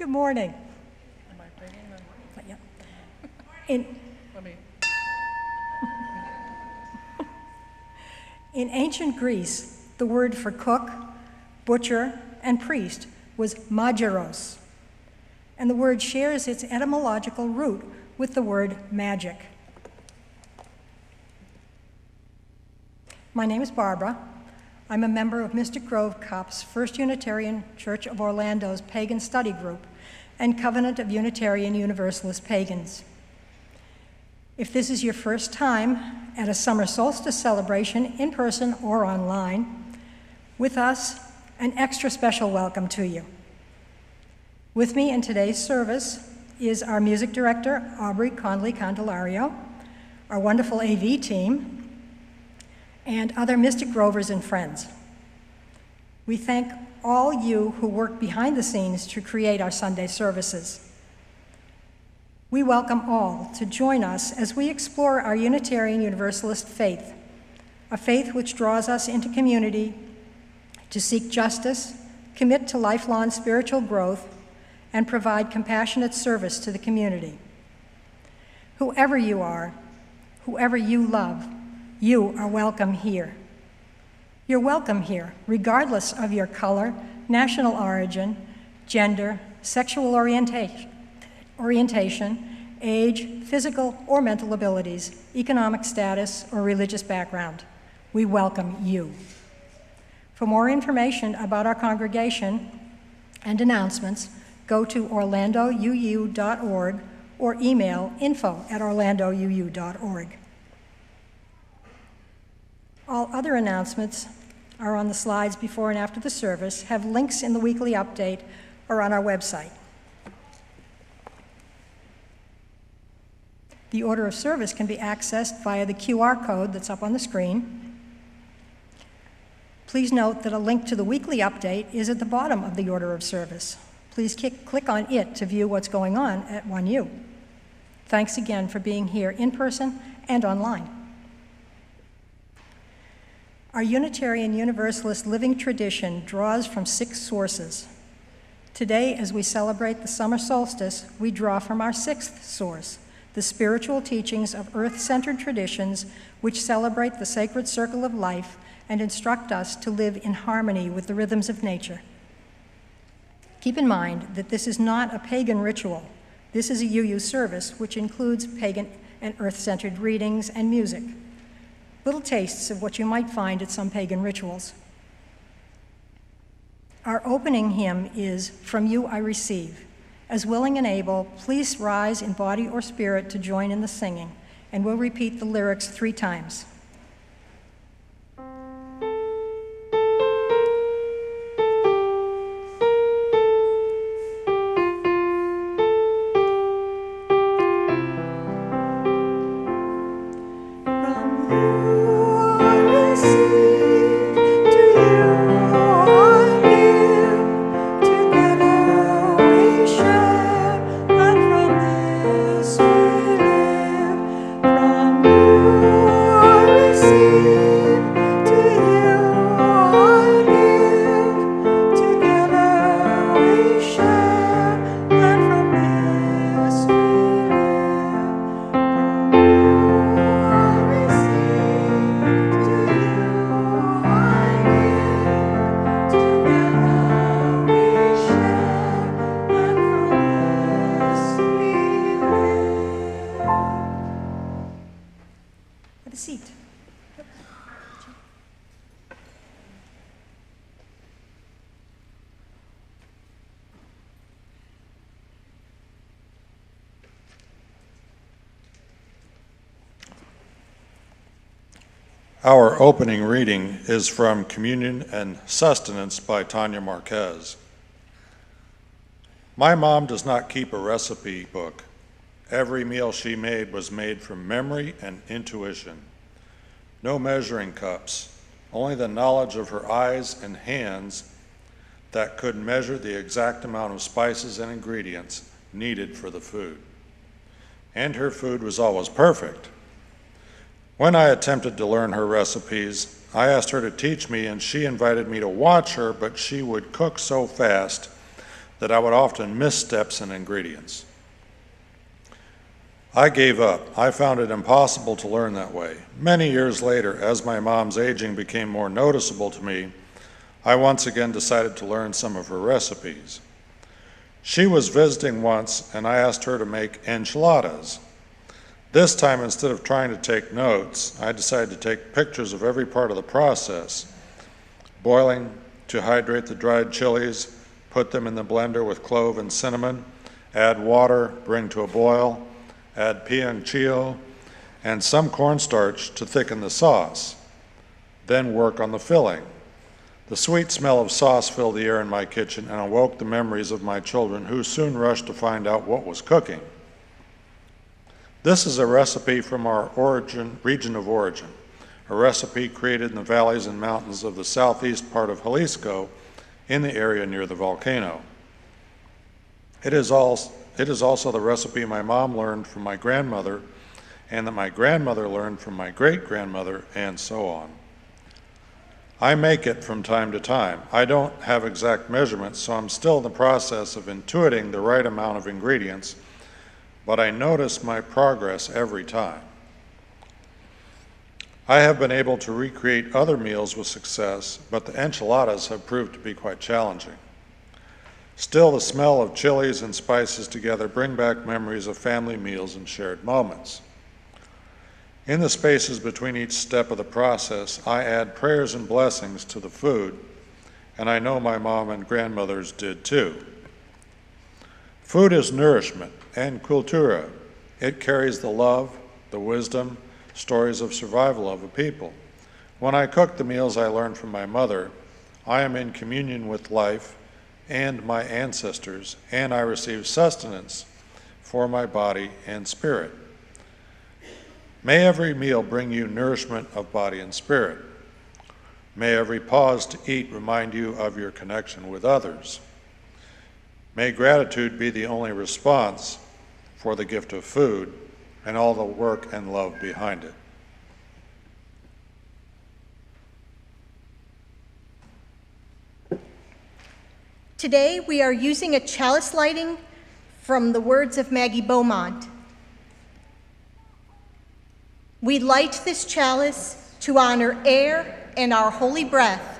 Good morning. Am I thinking then? Yeah. In ancient Greece, the word for cook, butcher, and priest was mageros, and the word shares its etymological root with the word magic. My name is Barbara. I'm a member of Mystic Grove CUUPs, First Unitarian Church of Orlando's Pagan Study Group, and Covenant of Unitarian Universalist Pagans. If this is your first time at a summer solstice celebration, in person or online, with us, an extra special welcome to you. With me in today's service is our music director, Aubrey Connelly-Candelario, our wonderful AV team, and other Mystic Grovers and friends. We thank all you who work behind the scenes to create our Sunday services. We welcome all to join us as we explore our Unitarian Universalist faith, a faith which draws us into community to seek justice, commit to lifelong spiritual growth, and provide compassionate service to the community. Whoever you are, whoever you love, you are welcome here. You're welcome here, regardless of your color, national origin, gender, sexual orientation, age, physical or mental abilities, economic status, or religious background. We welcome you. For more information about our congregation and announcements, go to orlandouu.org or email info@orlandouu.org. All other announcements are on the slides before and after the service, have links in the weekly update, or on our website. The order of service can be accessed via the QR code that's up on the screen. Please note that a link to the weekly update is at the bottom of the order of service. Please click on it to view what's going on at 1U. Thanks again for being here in person and online. Our Unitarian Universalist living tradition draws from 6 sources. Today, as we celebrate the summer solstice, we draw from our 6th source, the spiritual teachings of earth-centered traditions which celebrate the sacred circle of life and instruct us to live in harmony with the rhythms of nature. Keep in mind that this is not a pagan ritual. This is a UU service, which includes pagan and earth-centered readings and music. Little tastes of what you might find at some pagan rituals. Our opening hymn is "From You I Receive." As willing and able, please rise in body or spirit to join in the singing, and we'll repeat the lyrics 3 times. Our opening reading is from Communion and Sustenance by Tanya Marquez. My mom does not keep a recipe book. Every meal she made was made from memory and intuition. No measuring cups, only the knowledge of her eyes and hands that could measure the exact amount of spices and ingredients needed for the food. And her food was always perfect. When I attempted to learn her recipes, I asked her to teach me, and she invited me to watch her, but she would cook so fast that I would often miss steps in ingredients. I gave up. I found it impossible to learn that way. Many years later, as my mom's aging became more noticeable to me, I once again decided to learn some of her recipes. She was visiting once, and I asked her to make enchiladas. This time, instead of trying to take notes, I decided to take pictures of every part of the process: boiling to hydrate the dried chilies, put them in the blender with clove and cinnamon, add water, bring to a boil, add piancillo and some cornstarch to thicken the sauce. Then work on the filling. The sweet smell of sauce filled the air in my kitchen and awoke the memories of my children, who soon rushed to find out what was cooking. This is a recipe from our region of origin, a recipe created in the valleys and mountains of the southeast part of Jalisco, in the area near the volcano. It is also the recipe my mom learned from my grandmother, and that my grandmother learned from my great-grandmother, and so on. I make it from time to time. I don't have exact measurements, so I'm still in the process of intuiting the right amount of ingredients, but I notice my progress every time. I have been able to recreate other meals with success, but the enchiladas have proved to be quite challenging. Still, the smell of chilies and spices together bring back memories of family meals and shared moments. In the spaces between each step of the process, I add prayers and blessings to the food, and I know my mom and grandmothers did too. Food is nourishment and cultura. It carries the love, the wisdom, stories of survival of a people. When I cook the meals I learned from my mother, I am in communion with life and my ancestors, and I receive sustenance for my body and spirit. May every meal bring you nourishment of body and spirit. May every pause to eat remind you of your connection with others. May gratitude be the only response for the gift of food and all the work and love behind it. Today, we are using a chalice lighting from the words of Maggie Beaumont. We light this chalice to honor air and our holy breath,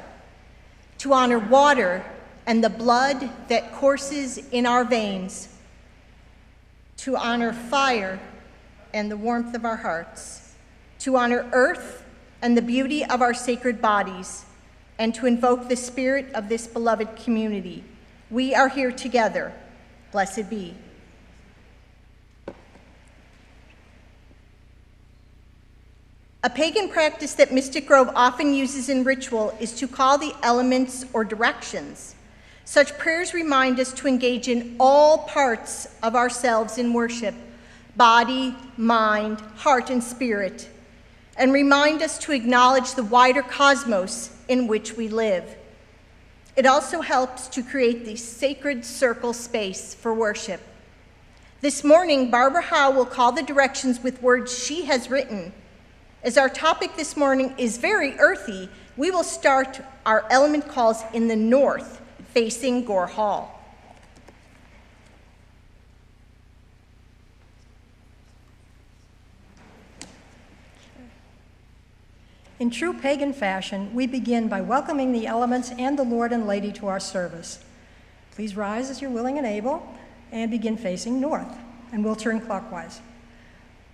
to honor water and the blood that courses in our veins, to honor fire and the warmth of our hearts, to honor earth and the beauty of our sacred bodies, and to invoke the spirit of this beloved community. We are here together. Blessed be. A pagan practice that Mystic Grove often uses in ritual is to call the elements or directions. Such prayers remind us to engage in all parts of ourselves in worship, body, mind, heart, and spirit, and remind us to acknowledge the wider cosmos in which we live. It also helps to create the sacred circle space for worship. This morning, Barbara Howe will call the directions with words she has written. As our topic this morning is very earthy, we will start our element calls in the north, facing Gore Hall. In true pagan fashion, we begin by welcoming the elements and the Lord and Lady to our service. Please rise as you're willing and able, and begin facing north, and we'll turn clockwise.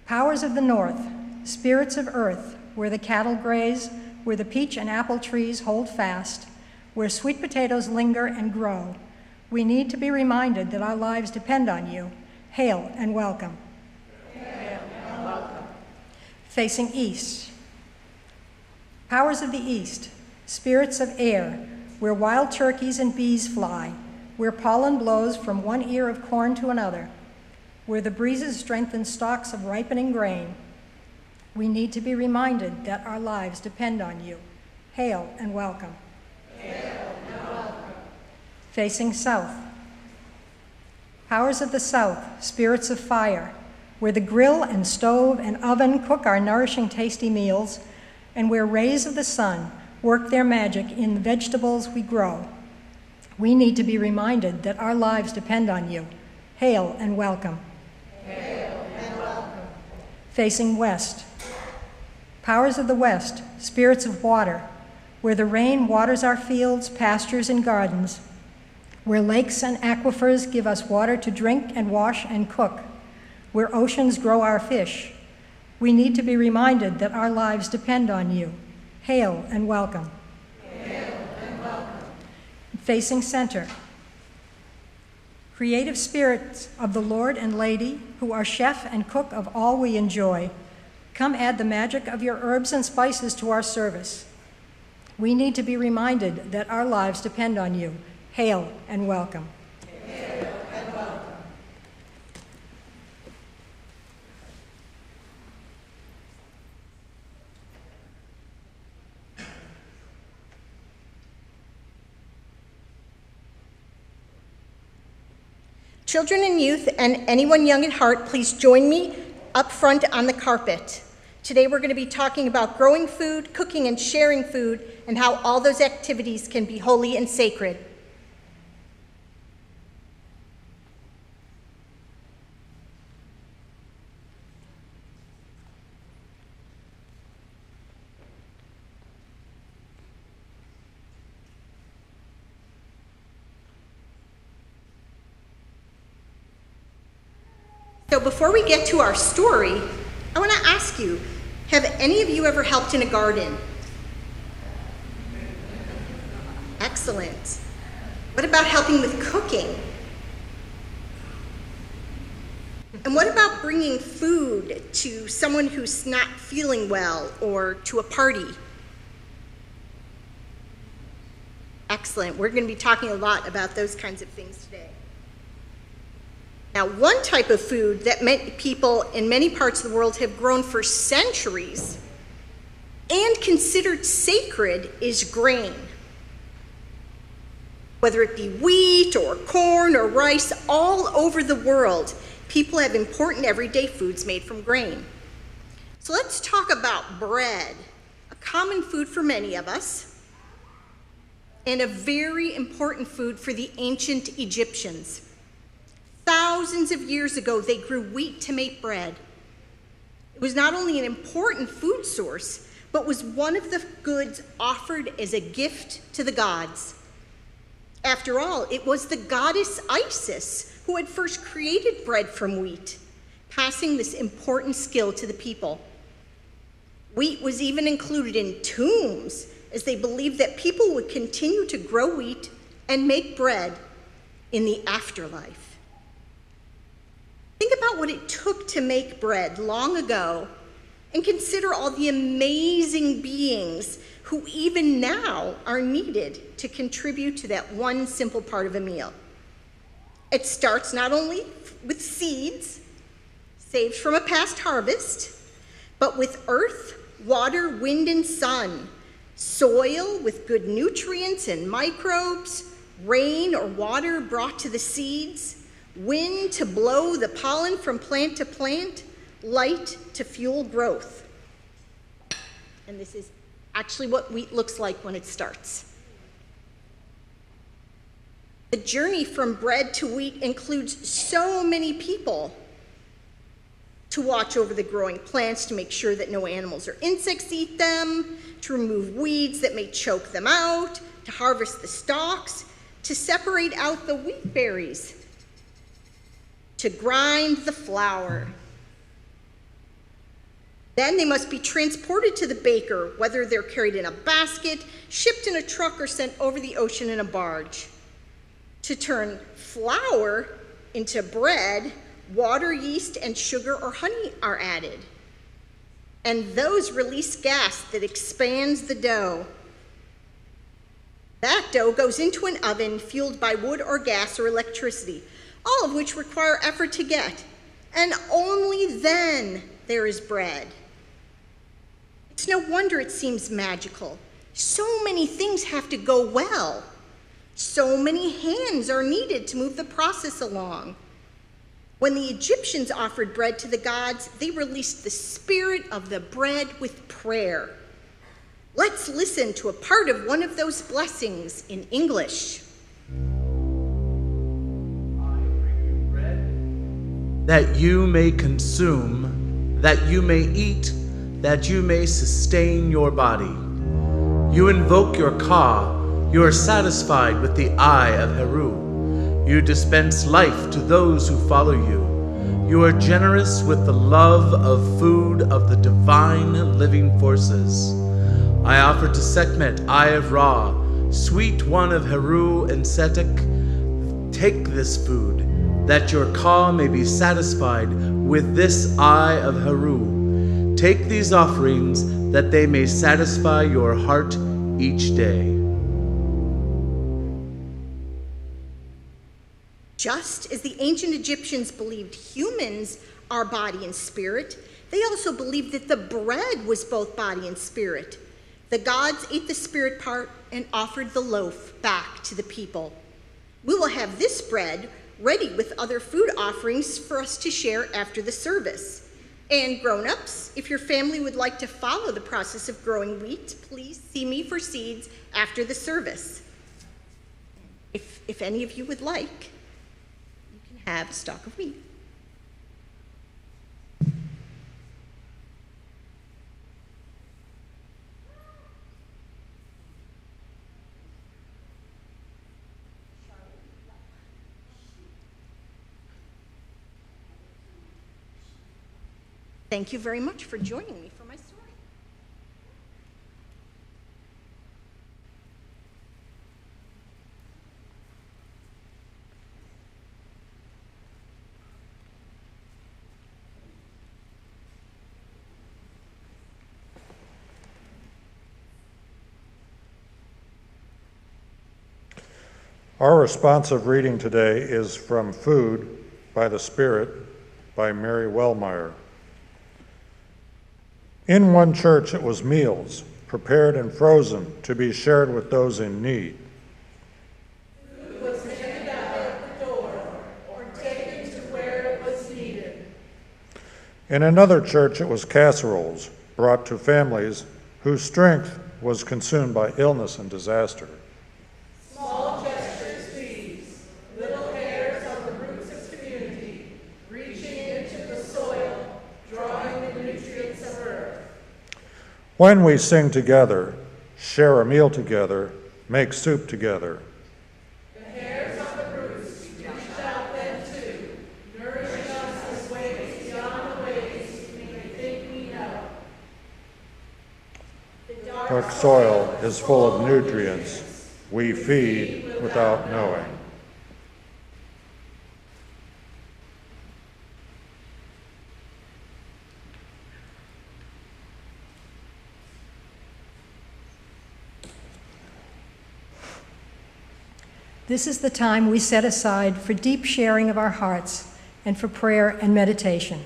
Powers of the north, spirits of earth, where the cattle graze, where the peach and apple trees hold fast, where sweet potatoes linger and grow, we need to be reminded that our lives depend on you. Hail and welcome. Hail and welcome. Facing east. Powers of the east, spirits of air, where wild turkeys and bees fly, where pollen blows from one ear of corn to another, where the breezes strengthen stalks of ripening grain. We need to be reminded that our lives depend on you. Hail and welcome. Hail and welcome. Facing south. Powers of the south, spirits of fire, where the grill and stove and oven cook our nourishing, tasty meals, and where rays of the sun work their magic in the vegetables we grow. We need to be reminded that our lives depend on you. Hail and welcome. Hail and welcome. Facing west. Powers of the west, spirits of water, where the rain waters our fields, pastures, and gardens, where lakes and aquifers give us water to drink and wash and cook, where oceans grow our fish. We need to be reminded that our lives depend on you. Hail and welcome. Hail and welcome. Facing center. Creative spirits of the Lord and Lady, who are chef and cook of all we enjoy, come add the magic of your herbs and spices to our service. We need to be reminded that our lives depend on you. Hail and welcome. Hail and welcome. Children and youth and anyone young at heart, please join me up front on the carpet. Today we're going to be talking about growing food, cooking and sharing food, and how all those activities can be holy and sacred. So before we get to our story, I want to ask you, have any of you ever helped in a garden? Excellent. What about helping with cooking? And what about bringing food to someone who's not feeling well or to a party? Excellent. We're going to be talking a lot about those kinds of things today. Now, one type of food that many people in many parts of the world have grown for centuries and considered sacred is grain. Whether it be wheat or corn or rice, all over the world, people have important everyday foods made from grain. So let's talk about bread, a common food for many of us, and a very important food for the ancient Egyptians. Thousands of years ago, they grew wheat to make bread. It was not only an important food source, but was one of the goods offered as a gift to the gods. After all, it was the goddess Isis who had first created bread from wheat, passing this important skill to the people. Wheat was even included in tombs, as they believed that people would continue to grow wheat and make bread in the afterlife. Think about what it took to make bread long ago, and consider all the amazing beings who even now are needed to contribute to that one simple part of a meal. It starts not only with seeds saved from a past harvest, but with earth, water, wind, and sun, soil with good nutrients and microbes, rain or water brought to the seeds, wind to blow the pollen from plant to plant, light to fuel growth. And this is actually what wheat looks like when it starts. The journey from bread to wheat includes so many people to watch over the growing plants to make sure that no animals or insects eat them, to remove weeds that may choke them out, to harvest the stalks, to separate out the wheat berries, to grind the flour. Then they must be transported to the baker, whether they're carried in a basket, shipped in a truck, or sent over the ocean in a barge. To turn flour into bread, water, yeast, and sugar or honey are added. And those release gas that expands the dough. That dough goes into an oven fueled by wood or gas or electricity, all of which require effort to get. And only then there is bread. It's no wonder it seems magical. So many things have to go well. So many hands are needed to move the process along. When the Egyptians offered bread to the gods, they released the spirit of the bread with prayer. Let's listen to a part of one of those blessings in English. that you may consume, that you may eat, that you may sustain your body. You invoke your Ka, you are satisfied with the eye of Heru. You dispense life to those who follow you. You are generous with the love of food of the divine living forces. I offer to Sekhmet, Eye of Ra, sweet one of Heru and Setek, take this food, that your Ka may be satisfied with this Eye of Heru. Take these offerings, that they may satisfy your heart each day. Just as the ancient Egyptians believed humans are body and spirit, they also believed that the bread was both body and spirit. The gods ate the spirit part and offered the loaf back to the people. We will have this bread ready with other food offerings for us to share after the service. And grown-ups, if your family would like to follow the process of growing wheat, please see me for seeds after the service. If any of you would like, you can have a stalk of wheat. Thank you very much for joining me for my story. Our responsive reading today is from Food by the Spirit by Mary Wellmeyer. In one church it was meals, prepared and frozen to be shared with those in need. Food was handed out at the door or taken to where it was needed. In another church it was casseroles, brought to families whose strength was consumed by illness and disaster. Small gestures these, little hairs on the roots of community, reaching into the soil, drawing the nutrients of earth. When we sing together, share a meal together, make soup together. The hairs on the roots reached out then too, nourishing us in ways beyond the ways we may think we know. The Dark soil is full of nutrients we feed without knowing. This is the time we set aside for deep sharing of our hearts and for prayer and meditation.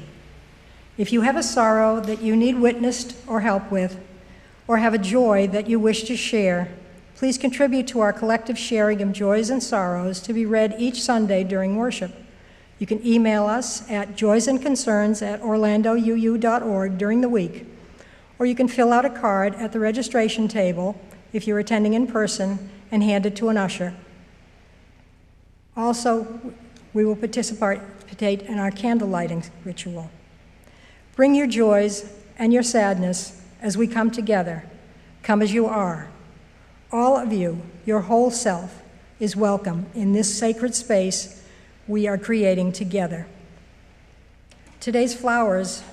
If you have a sorrow that you need witnessed or help with, or have a joy that you wish to share, please contribute to our collective sharing of joys and sorrows to be read each Sunday during worship. You can email us at joysandconcerns@orlandouu.org during the week, or you can fill out a card at the registration table if you're attending in person and hand it to an usher. Also, we will participate in our candle lighting ritual. Bring your joys and your sadness as we come together. Come as you are. All of you, your whole self, is welcome in this sacred space we are creating together. Today's flowers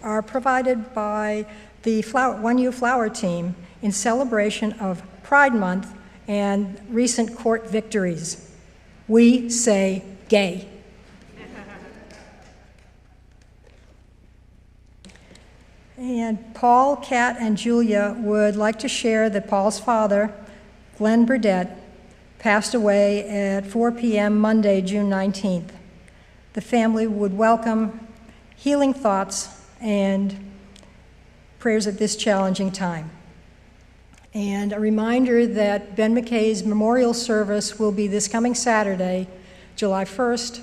are provided by the 1U Flower Team in celebration of Pride Month and recent court victories. We say gay. And Paul, Kat, and Julia would like to share that Paul's father, Glenn Burdett, passed away at 4 p.m. Monday, June 19th. The family would welcome healing thoughts and prayers at this challenging time. And a reminder that Ben McKay's memorial service will be this coming Saturday, July 1st,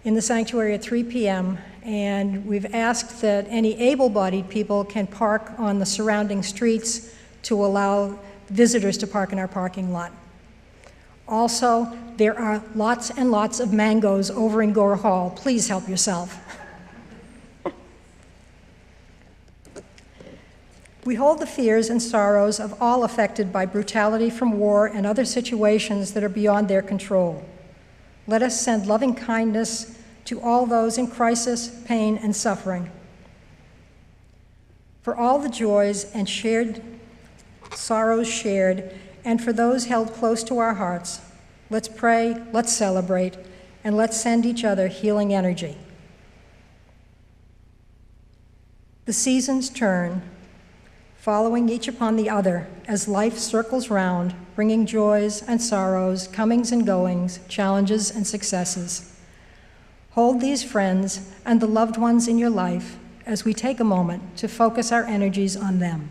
in the sanctuary at 3 p.m. And we've asked that any able-bodied people can park on the surrounding streets to allow visitors to park in our parking lot. Also, there are lots and lots of mangoes over in Gore Hall. Please help yourself. We hold the fears and sorrows of all affected by brutality from war and other situations that are beyond their control. Let us send loving kindness to all those in crisis, pain, and suffering. For all the joys and sorrows shared, and for those held close to our hearts, let's pray, let's celebrate, and let's send each other healing energy. The seasons turn, following each upon the other as life circles round, bringing joys and sorrows, comings and goings, challenges and successes. Hold these friends and the loved ones in your life as we take a moment to focus our energies on them.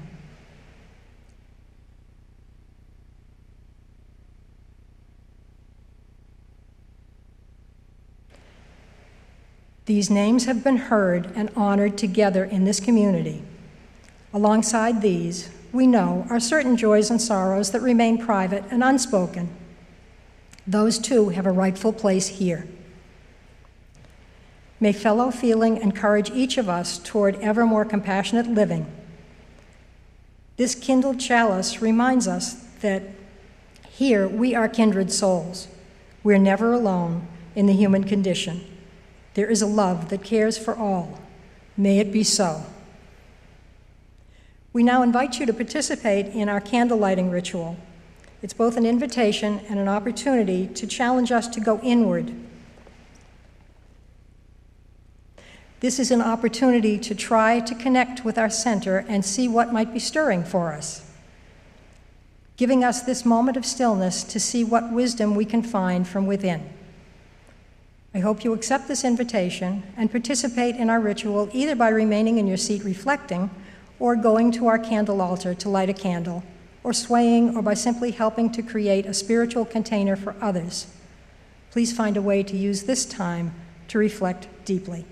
These names have been heard and honored together in this community. Alongside these, we know are certain joys and sorrows that remain private and unspoken. Those too have a rightful place here. May fellow feeling encourage each of us toward ever more compassionate living. This kindled chalice reminds us that here we are kindred souls. We're never alone in the human condition. There is a love that cares for all. May it be so. We now invite you to participate in our candle lighting ritual. It's both an invitation and an opportunity to challenge us to go inward. This is an opportunity to try to connect with our center and see what might be stirring for us, giving us this moment of stillness to see what wisdom we can find from within. I hope you accept this invitation and participate in our ritual either by remaining in your seat reflecting, or going to our candle altar to light a candle, or swaying, or by simply helping to create a spiritual container for others. Please find a way to use this time to reflect deeply.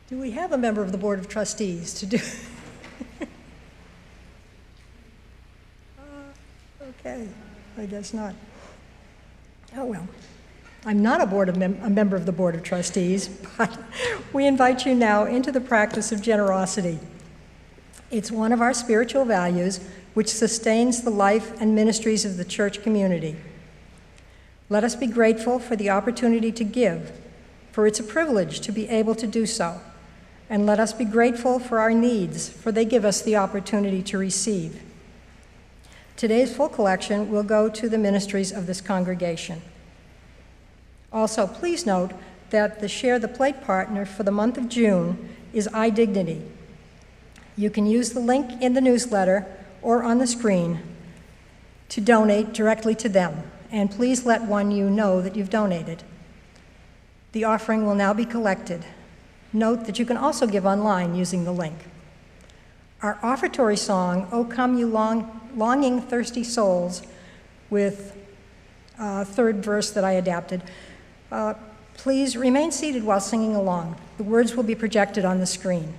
Do we have a member of the Board of Trustees to do? Okay, I guess not. Oh, well. I'm not a member of the Board of Trustees, but we invite you now into the practice of generosity. It's one of our spiritual values which sustains the life and ministries of the church community. Let us be grateful for the opportunity to give, for it's a privilege to be able to do so. And let us be grateful for our needs, for they give us the opportunity to receive. Today's full collection will go to the ministries of this congregation. Also, please note that the Share the Plate partner for the month of June is iDignity. You can use the link in the newsletter or on the screen to donate directly to them, and please let one you know that you've donated. The offering will now be collected. Note that you can also give online using the link. Our offertory song, O Come You Longing Thirsty Souls, with third verse that I adapted, please remain seated while singing along. The words will be projected on the screen.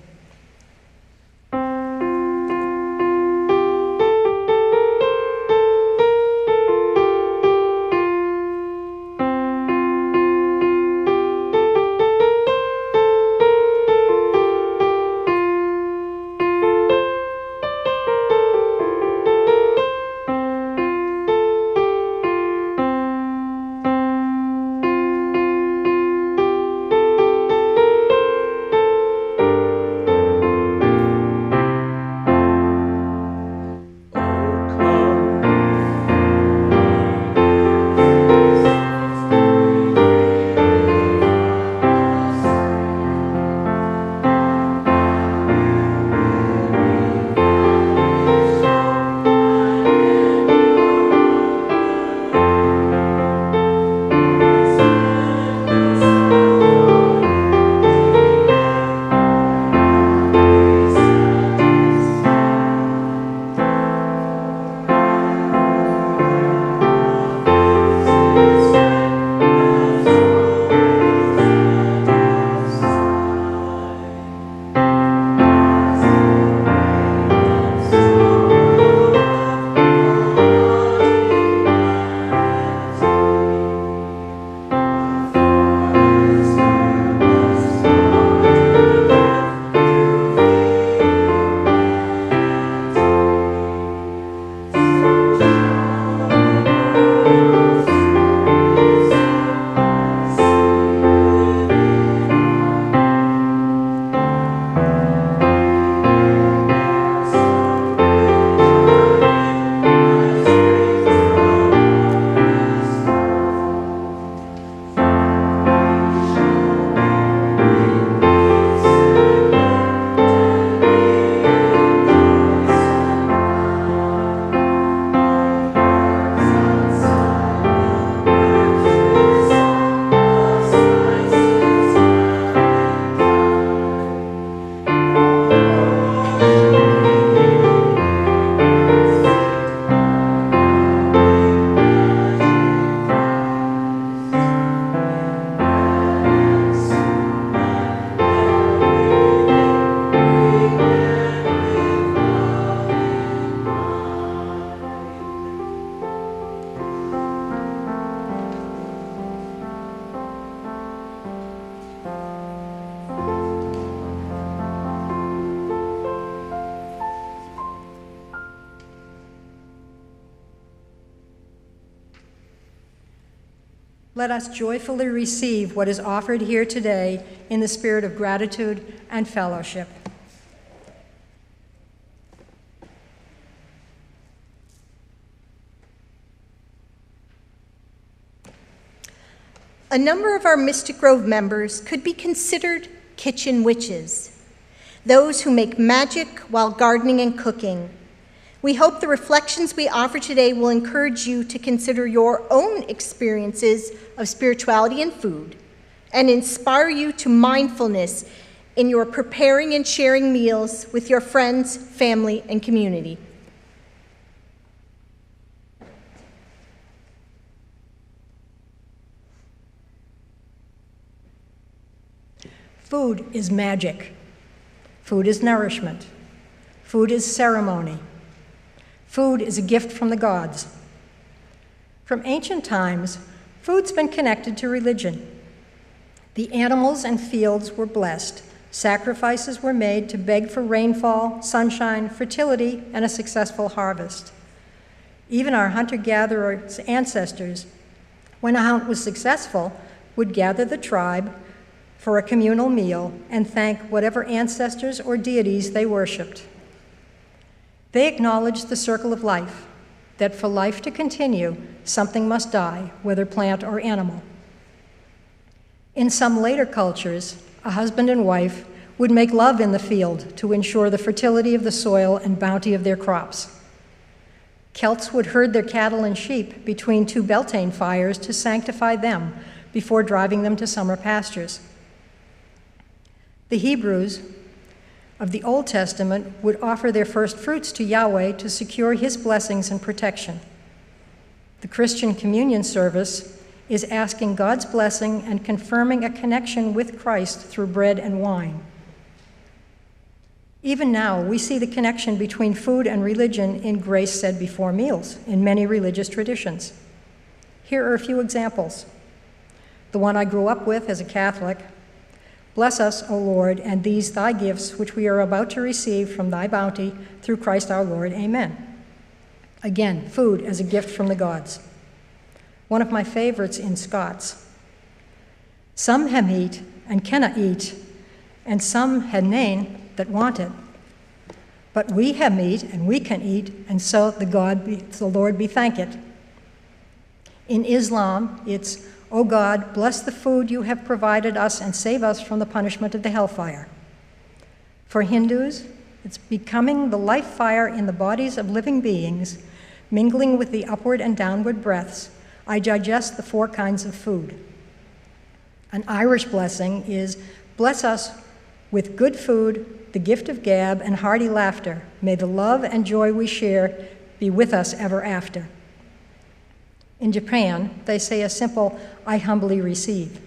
Let us joyfully receive what is offered here today in the spirit of gratitude and fellowship. A number of our Mystic Grove members could be considered kitchen witches, those who make magic while gardening and cooking. We hope the reflections we offer today will encourage you to consider your own experiences of spirituality and food and inspire you to mindfulness in your preparing and sharing meals with your friends, family, and community. Food is magic. Food is nourishment. Food is ceremony. Food is a gift from the gods. From ancient times, food's been connected to religion. The animals and fields were blessed. Sacrifices were made to beg for rainfall, sunshine, fertility, and a successful harvest. Even our hunter-gatherers' ancestors, when a hunt was successful, would gather the tribe for a communal meal and thank whatever ancestors or deities they worshipped. They acknowledged the circle of life, that for life to continue, something must die, whether plant or animal. In some later cultures, a husband and wife would make love in the field to ensure the fertility of the soil and bounty of their crops. Celts would herd their cattle and sheep between two Beltane fires to sanctify them before driving them to summer pastures. The Hebrews of the Old Testament would offer their first fruits to Yahweh to secure his blessings and protection. The Christian communion service is asking God's blessing and confirming a connection with Christ through bread and wine. Even now, we see the connection between food and religion in grace said before meals in many religious traditions. Here are a few examples. The one I grew up with as a Catholic: bless us, O Lord, and these thy gifts which we are about to receive from thy bounty through Christ our Lord. Amen. Again, food as a gift from the gods. One of my favorites in Scots: some ha meat and canna eat, and some ha nane that want it. But we ha meat and we can eat, and so the Lord be thanked. In Islam, it's, O God, bless the food you have provided us and save us from the punishment of the hellfire. For Hindus, it's becoming the life fire in the bodies of living beings, mingling with the upward and downward breaths. I digest the 4 kinds of food. An Irish blessing is, bless us with good food, the gift of gab, and hearty laughter. May the love and joy we share be with us ever after. In Japan, they say a simple, I humbly receive.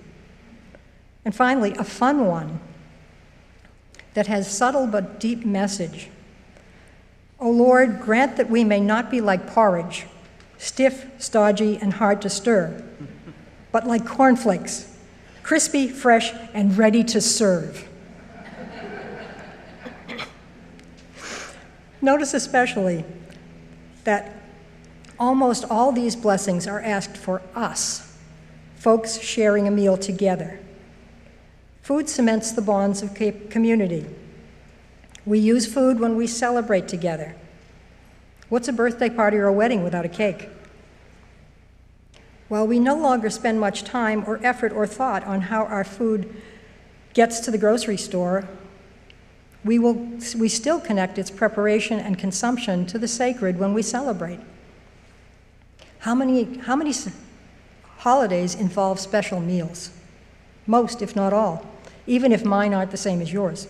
And finally, a fun one that has subtle but deep message. O Lord, grant that we may not be like porridge, stiff, stodgy, and hard to stir, but like cornflakes, crispy, fresh, and ready to serve. Notice especially that almost all these blessings are asked for us, folks sharing a meal together. Food cements the bonds of community. We use food when we celebrate together. What's a birthday party or a wedding without a cake? While we no longer spend much time or effort or thought on how our food gets to the grocery store, we still connect its preparation and consumption to the sacred when we celebrate. How many holidays involve special meals? Most, if not all, even if mine aren't the same as yours.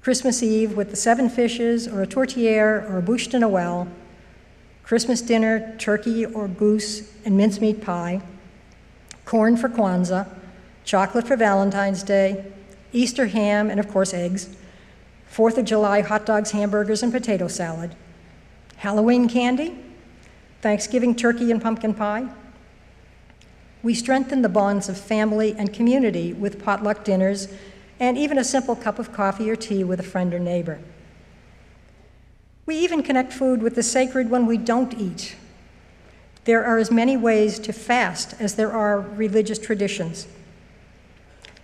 Christmas Eve with the 7 fishes, or a tourtière, or a bûche de Noël. Christmas dinner, turkey or goose and mincemeat pie. Corn for Kwanzaa. Chocolate for Valentine's Day. Easter ham, and of course eggs. 4th of July hot dogs, hamburgers, and potato salad. Halloween candy. Thanksgiving turkey and pumpkin pie. We strengthen the bonds of family and community with potluck dinners and even a simple cup of coffee or tea with a friend or neighbor. We even connect food with the sacred when we don't eat. There are as many ways to fast as there are religious traditions,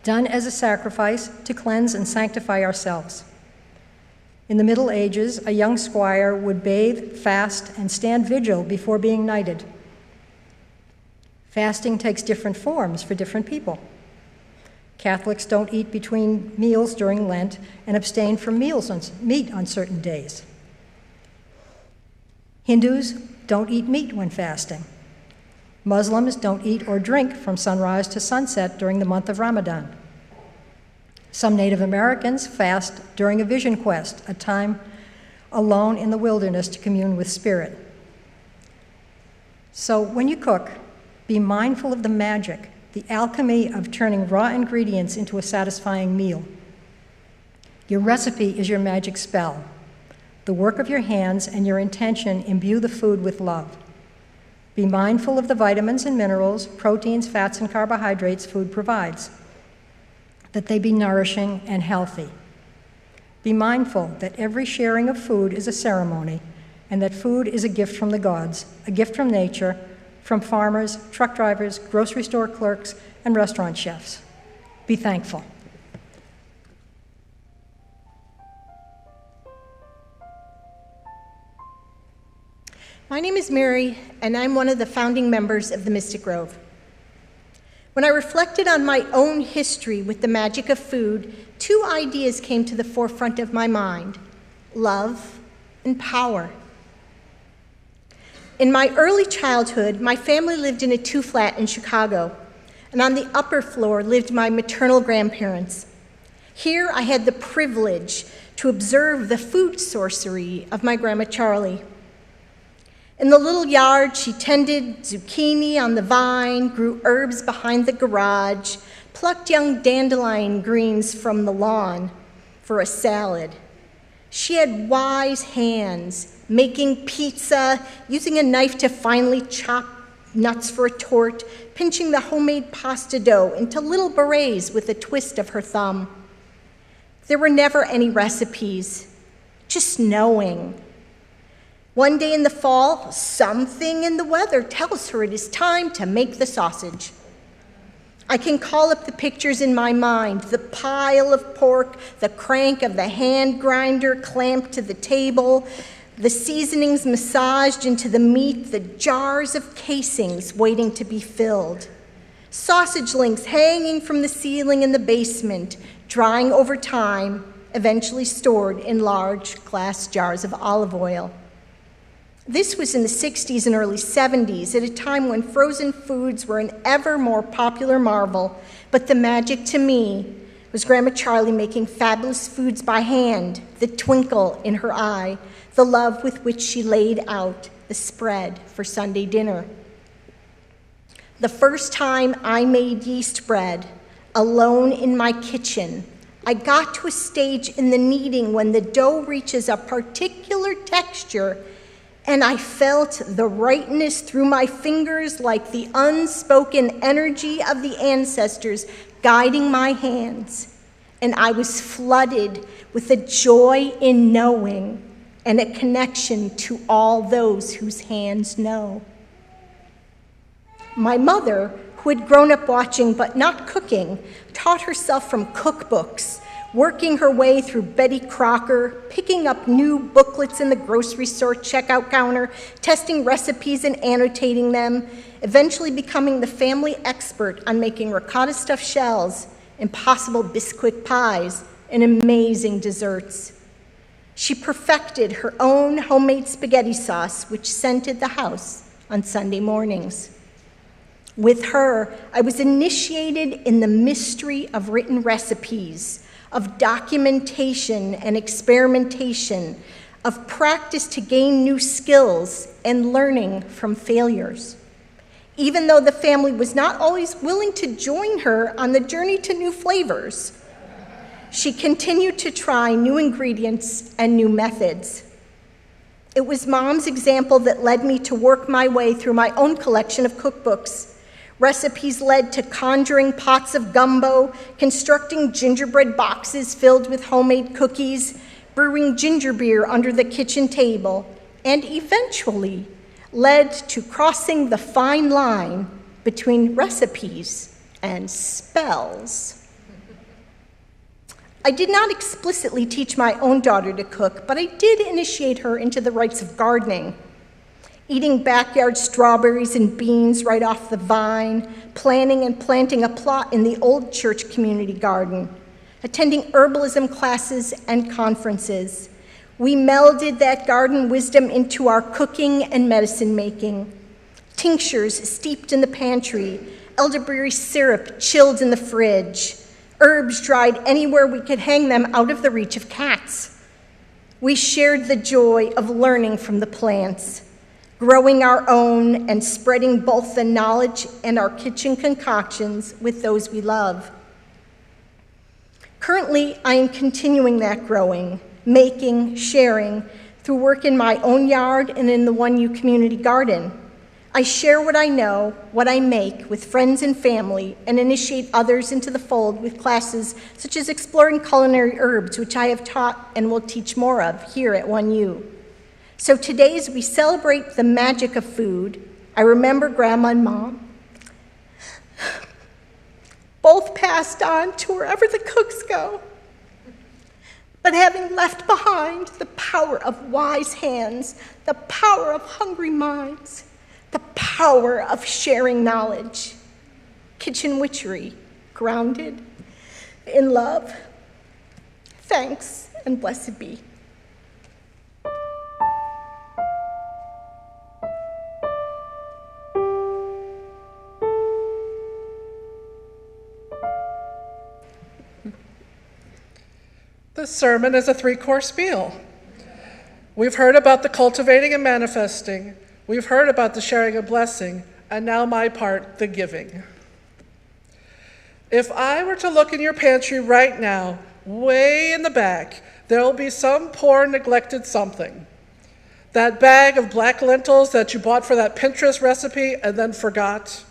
done as a sacrifice to cleanse and sanctify ourselves. In the Middle Ages, a young squire would bathe, fast, and stand vigil before being knighted. Fasting takes different forms for different people. Catholics don't eat between meals during Lent and abstain from meat on certain days. Hindus don't eat meat when fasting. Muslims don't eat or drink from sunrise to sunset during the month of Ramadan. Some Native Americans fast during a vision quest, a time alone in the wilderness to commune with spirit. So when you cook, be mindful of the magic the alchemy of turning raw ingredients into a satisfying meal. Your recipe is your magic spell. The work of your hands and your intention imbue the food with love. Be mindful of the vitamins and minerals, proteins, fats, and carbohydrates food provides, that they be nourishing and healthy. Be mindful that every sharing of food is a ceremony, and that food is a gift from the gods, a gift from nature, from farmers, truck drivers, grocery store clerks, and restaurant chefs. Be thankful. My name is Mary, and I'm one of the founding members of the Mystic Grove. When I reflected on my own history with the magic of food, two ideas came to the forefront of my mind: love and power. In my early childhood, my family lived in a two-flat in Chicago, and on the upper floor lived my maternal grandparents. Here I had the privilege to observe the food sorcery of my Grandma Charlie. In the little yard, she tended zucchini on the vine, grew herbs behind the garage, plucked young dandelion greens from the lawn for a salad. She had wise hands, making pizza, using a knife to finely chop nuts for a tort, pinching the homemade pasta dough into little berets with a twist of her thumb. There were never any recipes, just knowing. One day in the fall, something in the weather tells her it is time to make the sausage. I can call up the pictures in my mind: the pile of pork, the crank of the hand grinder clamped to the table, the seasonings massaged into the meat, the jars of casings waiting to be filled, sausage links hanging from the ceiling in the basement, drying over time, eventually stored in large glass jars of olive oil. This was in the 60s and early 70s, at a time when frozen foods were an ever more popular marvel, but the magic to me was Grandma Charlie making fabulous foods by hand, the twinkle in her eye, the love with which she laid out the spread for Sunday dinner. The first time I made yeast bread, alone in my kitchen, I got to a stage in the kneading when the dough reaches a particular texture, and I felt the rightness through my fingers like the unspoken energy of the ancestors guiding my hands. And I was flooded with a joy in knowing and a connection to all those whose hands know. My mother, who had grown up watching but not cooking, taught herself from cookbooks, working her way through Betty Crocker, picking up new booklets in the grocery store checkout counter, testing recipes and annotating them, eventually becoming the family expert on making ricotta stuffed shells, impossible Bisquick pies, and amazing desserts. She perfected her own homemade spaghetti sauce, which scented the house on Sunday mornings. With her, I was initiated in the mystery of written recipes, of documentation and experimentation, of practice to gain new skills and learning from failures. Even though the family was not always willing to join her on the journey to new flavors, she continued to try new ingredients and new methods. It was Mom's example that led me to work my way through my own collection of cookbooks. Recipes led to conjuring pots of gumbo, constructing gingerbread boxes filled with homemade cookies, brewing ginger beer under the kitchen table, and eventually led to crossing the fine line between recipes and spells. I did not explicitly teach my own daughter to cook, but I did initiate her into the rites of gardening. Eating backyard strawberries and beans right off the vine, planning and planting a plot in the old church community garden, attending herbalism classes and conferences. We melded that garden wisdom into our cooking and medicine making. Tinctures steeped in the pantry, elderberry syrup chilled in the fridge, herbs dried anywhere we could hang them out of the reach of cats. We shared the joy of learning from the plants. growing our own and spreading both the knowledge and our kitchen concoctions with those we love. Currently, I am continuing that growing, making, sharing through work in my own yard and in the 1U community garden. I share what I know, what I make with friends and family, and initiate others into the fold with classes such as exploring culinary herbs, which I have taught and will teach more of here at 1U. So today, as we celebrate the magic of food, I remember Grandma and Mom. Both passed on to wherever the cooks go, but having left behind the power of wise hands, the power of hungry minds, the power of sharing knowledge. Kitchen Witchery, grounded in love. Thanks and blessed be. This sermon is a 3-course meal. We've heard about the cultivating and manifesting. We've heard about the sharing and blessing, and now my part, the giving. If I were to look in your pantry right now, way in the back, there will be some poor neglected something. That bag of black lentils that you bought for that Pinterest recipe and then forgot.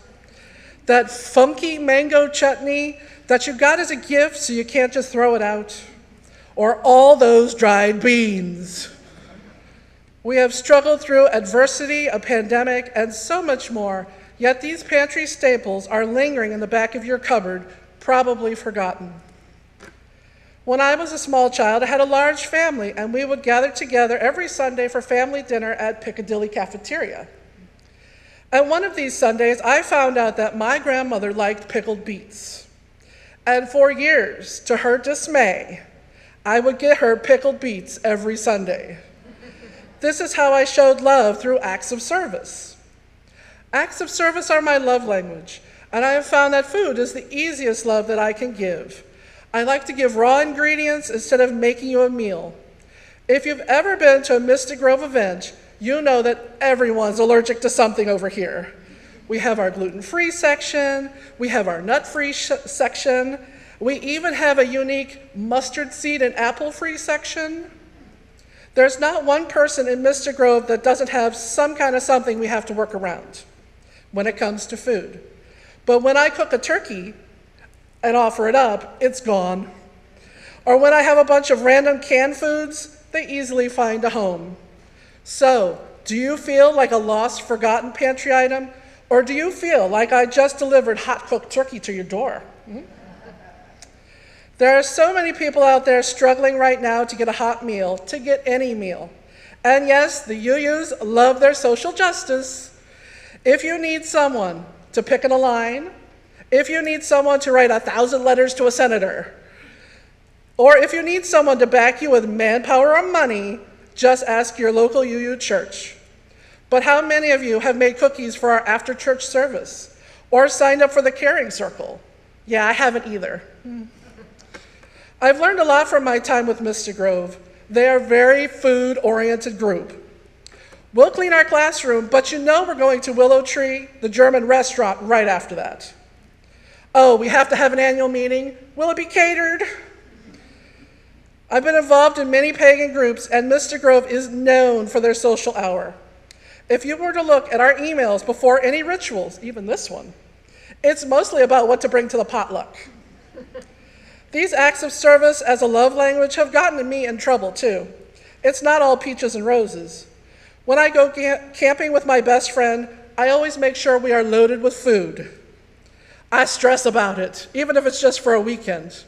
That funky mango chutney that you got as a gift so you can't just throw it out. Or all those dried beans. We have struggled through adversity, a pandemic, and so much more, yet these pantry staples are lingering in the back of your cupboard, probably forgotten. When I was a small child, I had a large family, and we would gather together every Sunday for family dinner at Piccadilly Cafeteria. And one of these Sundays, I found out that my grandmother liked pickled beets. And for years, to her dismay, I would get her pickled beets every Sunday. This is how I showed love through acts of service. Acts of service are my love language, and I have found that food is the easiest love that I can give. I like to give raw ingredients instead of making you a meal. If you've ever been to a Mystic Grove event, you know that everyone's allergic to something over here. We have our gluten-free section, we have our nut-free section, we even have a unique mustard seed and apple-free section. There's not one person in Mystic Grove that doesn't have some kind of something we have to work around when it comes to food. But when I cook a turkey and offer it up, it's gone. Or when I have a bunch of random canned foods, they easily find a home. So, do you feel like a lost, forgotten pantry item? Or do you feel like I just delivered hot-cooked turkey to your door? There are so many people out there struggling right now to get a hot meal, to get any meal. And yes, the UUs love their social justice. If you need someone to pick in a line, if you need someone to write 1,000 letters to a senator, or if you need someone to back you with manpower or money, just ask your local UU church. But how many of you have made cookies for our after-church service, or signed up for the Caring Circle? Yeah, I haven't either. I've learned a lot from my time with Mystic Grove. They are a very food-oriented group. We'll clean our classroom, but you know we're going to Willow Tree, the German restaurant, right after that. Oh, we have to have an annual meeting. Will it be catered? I've been involved in many pagan groups, and Mystic Grove is known for their social hour. If you were to look at our emails before any rituals, even this one, it's mostly about what to bring to the potluck. These acts of service as a love language have gotten me in trouble too. It's not all peaches and roses. When I go camping with my best friend, I always make sure we are loaded with food. I stress about it, even if it's just for a weekend.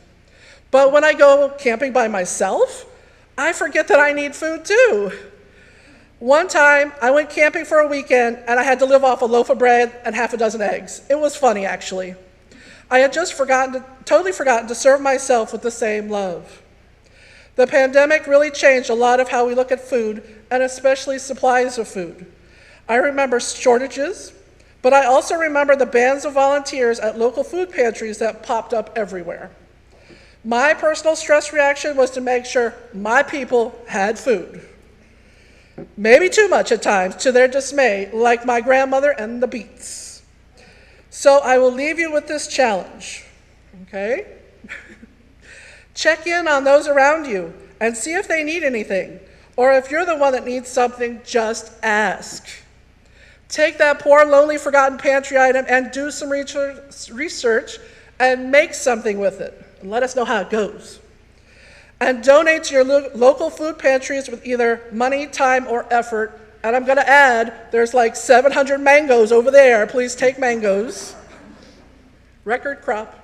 But when I go camping by myself, I forget that I need food too. One time, I went camping for a weekend and I had to live off a loaf of bread and half a dozen eggs. It was funny, actually. I had just totally forgotten to serve myself with the same love. The pandemic really changed a lot of how we look at food, and especially supplies of food. I remember shortages, but I also remember the bands of volunteers at local food pantries that popped up everywhere. My personal stress reaction was to make sure my people had food. maybe too much at times, to their dismay, like my grandmother and the beets. So I will leave you with this challenge, okay? Check in on those around you and see if they need anything, or if you're the one that needs something, just ask. Take that poor, lonely, forgotten pantry item and do some research and make something with it. And let us know how it goes. And donate to your local food pantries with either money, time, or effort. And I'm going to add, there's like 700 mangoes over there. Please take mangoes. Record crop.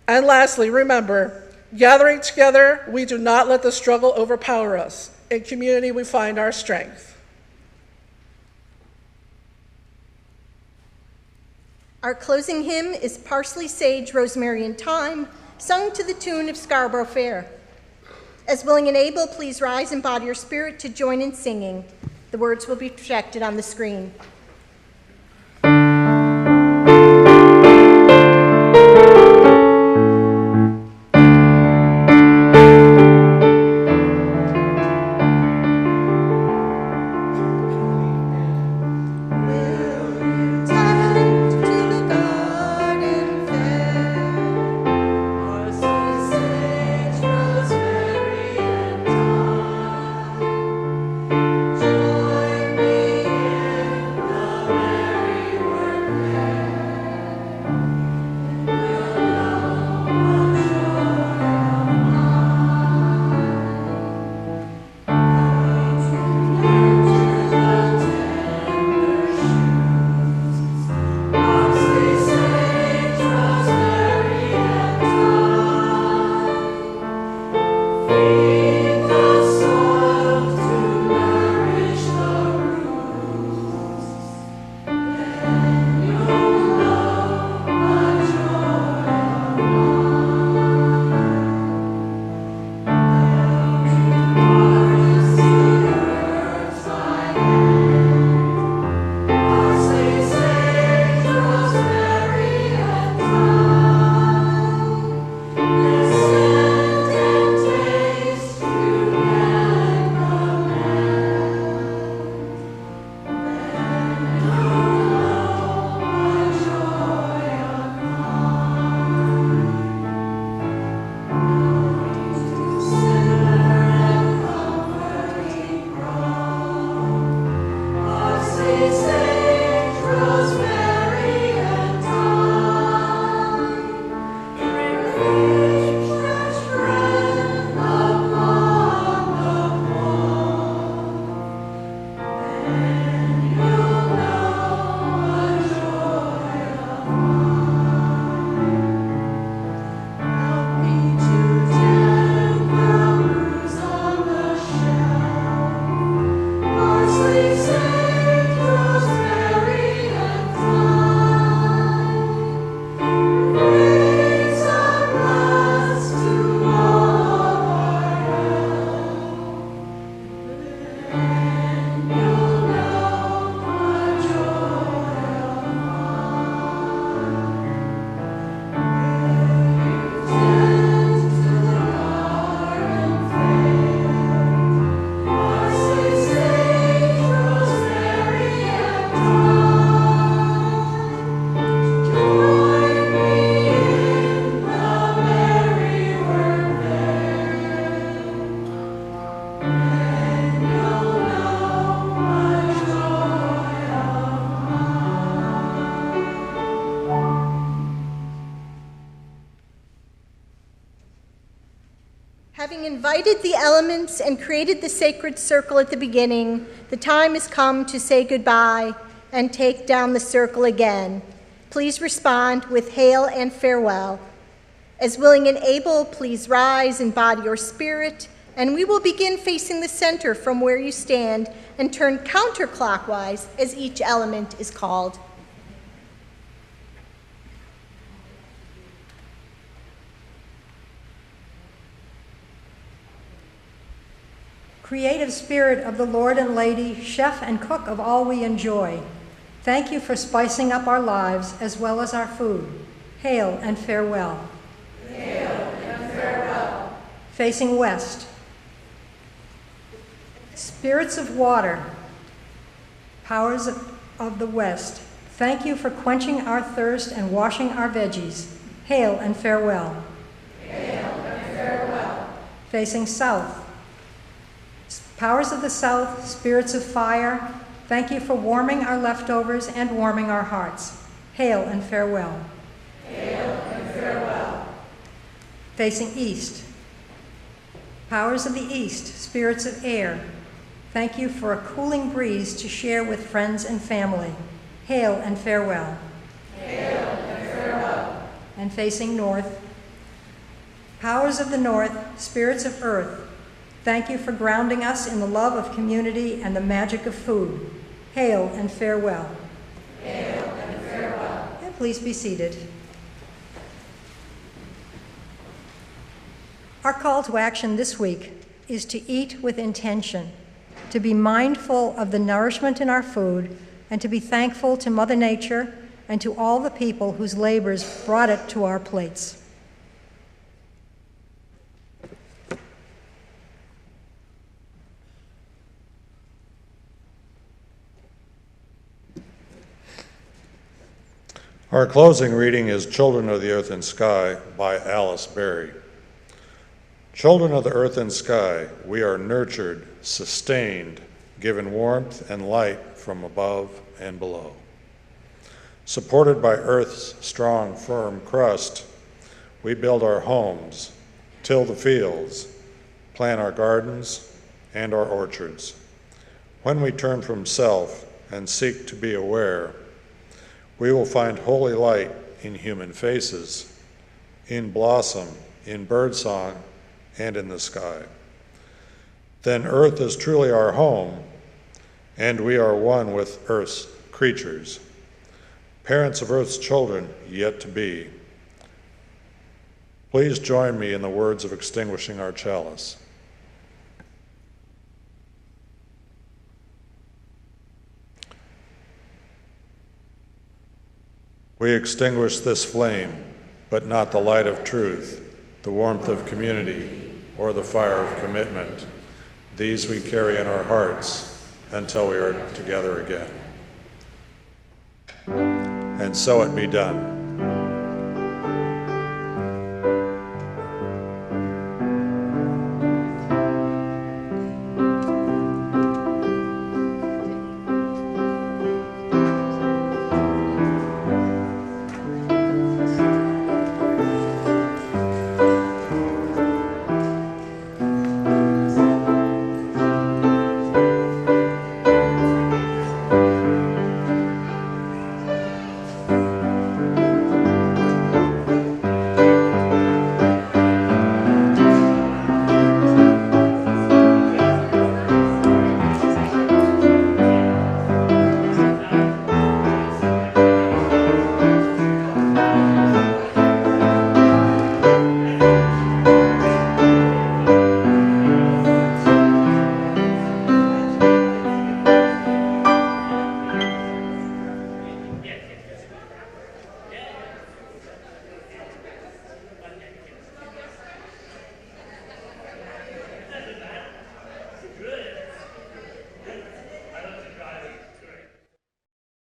And lastly, remember, gathering together, we do not let the struggle overpower us. In community, we find our strength. Our closing hymn is Parsley, Sage, Rosemary, and Thyme, sung to the tune of Scarborough Fair. As willing and able, please rise and body your spirit to join in singing. The words will be projected on the screen. Having invited the elements and created the sacred circle at the beginning, the time has come to say goodbye and take down the circle again. Please respond with hail and farewell. As willing and able, please rise and body your spirit, and we will begin facing the center from where you stand and turn counterclockwise as each element is called. Creative Spirit of the Lord and Lady, chef and cook of all we enjoy, thank you for spicing up our lives as well as our food. Hail and farewell. Hail and farewell. Facing west. Spirits of water, powers of the west, thank you for quenching our thirst and washing our veggies. Hail and farewell. Hail and farewell. Facing south, powers of the south, spirits of fire, thank you for warming our leftovers and warming our hearts. Hail and farewell. Hail and farewell. Facing east, powers of the east, spirits of air, thank you for a cooling breeze to share with friends and family. Hail and farewell. Hail and farewell. And facing north, powers of the north, spirits of earth, thank you for grounding us in the love of community and the magic of food. Hail and farewell. Hail and farewell. And please be seated. Our call to action this week is to eat with intention, to be mindful of the nourishment in our food, and to be thankful to Mother Nature and to all the people whose labors brought it to our plates. Our closing reading is Children of the Earth and Sky by Alice Berry. Children of the earth and sky, we are nurtured, sustained, given warmth and light from above and below. Supported by Earth's strong, firm crust, we build our homes, till the fields, plant our gardens and our orchards. When we turn from self and seek to be aware, we will find holy light in human faces, in blossom, in birdsong, and in the sky. Then Earth is truly our home, and we are one with Earth's creatures, parents of Earth's children yet to be. Please join me in the words of extinguishing our chalice. We extinguish this flame, but not the light of truth, the warmth of community, or the fire of commitment. These we carry in our hearts until we are together again. And so it be done.